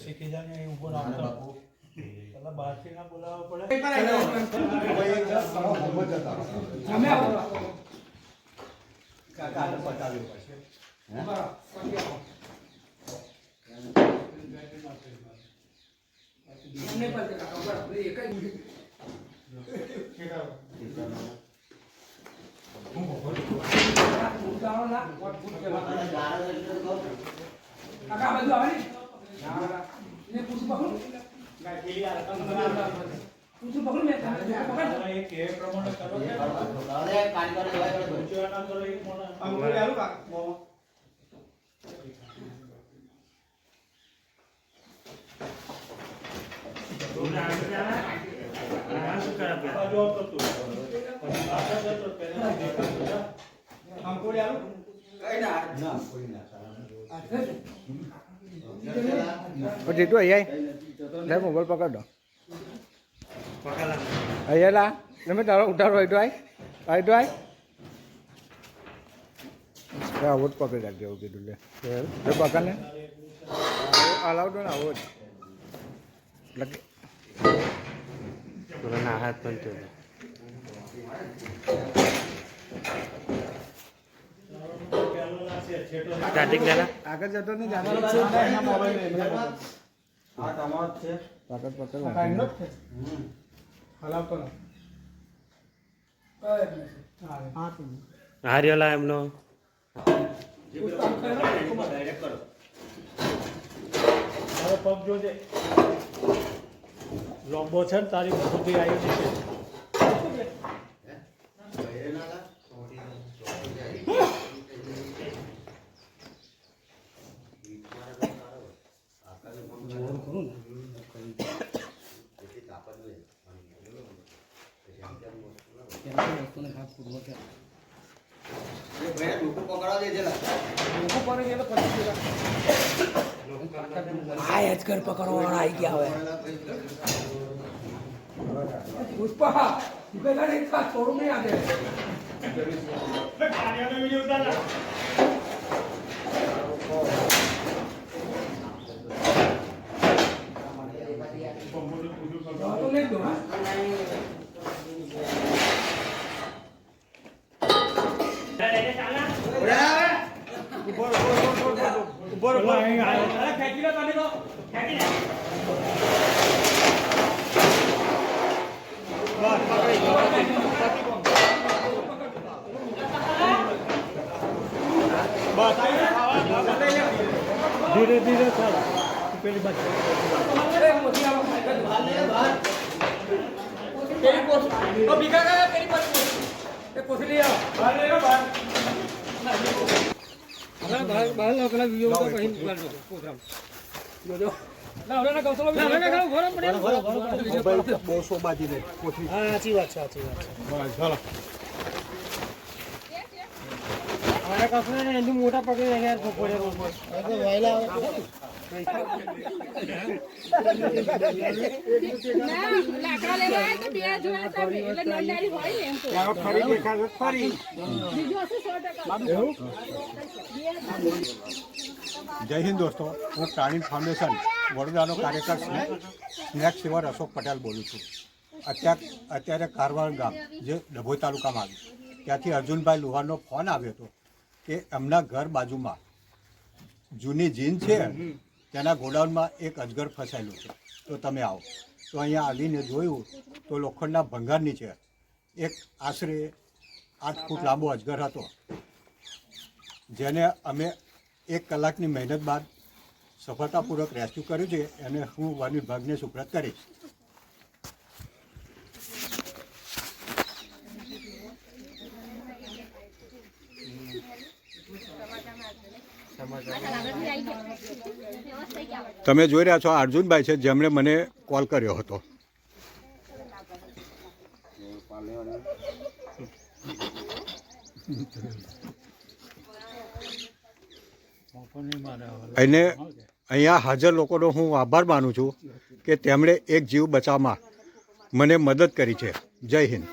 શીખી જાય ને ઉપર આવતા પેલા બહારથી ના બોલાવવા જીતુ અહીંયા મોબાઈલ પકડ દો અહીંયા લા તમે તારો ઉઠાડો આઈ તો આવો જ પકડી રાખજો એવું કીધું લે પકડ ને અલાવડો ને આવો જ ના હાથ પણ આગળ જતો નહીં હાર્યોલા એમનો પગ જોજે લોબો છે ને તારી બધું આવી છે અજગર પકડવાળા આવી ગયા હવે પુષ્પા થોડું નહીં આવે ધીરે ધીરે ચાલો પેલી બાજુ મોટા પકડી જય હિન્દ દોસ્તો, હું પ્રાણી ફાઉન્ડેશન વડોદરાનો કાર્યકર સ્નેક સેવર અશોક પટેલ બોલું છું. અત્યારે કારવાડ ગામ જે ડભોઈ તાલુકામાં આવ્યું ત્યાંથી અર્જુનભાઈ લુહારનો ફોન આવ્યો હતો કે એમના ઘર બાજુમાં જૂની જીન છે તેના ગોડાઉનમાં એક અજગર ફસાયેલું છે, તો તમે આવો. તો અહીંયા આવીને જોયું તો લોખંડના ભંગાર નીચે એક આશરે 8 ફૂટ લાંબો અજગર હતો, જેને અમે 1 કલાકની મહેનત બાદ સફળતાપૂર્વક રેસ્ક્યુ કર્યું છે. એને હું વન વિભાગને સુપ્રત કરીશ. તમે જોઈ રહ્યા છો અર્જુનભાઈ છે, જેમણે મને કોલ કર્યો હતો. અને અહીંયા હાજર લોકોનો હું આભાર માનું છું કે તેમણે એક જીવ બચાવવામાં મને મદદ કરી છે. જય હિન્દ.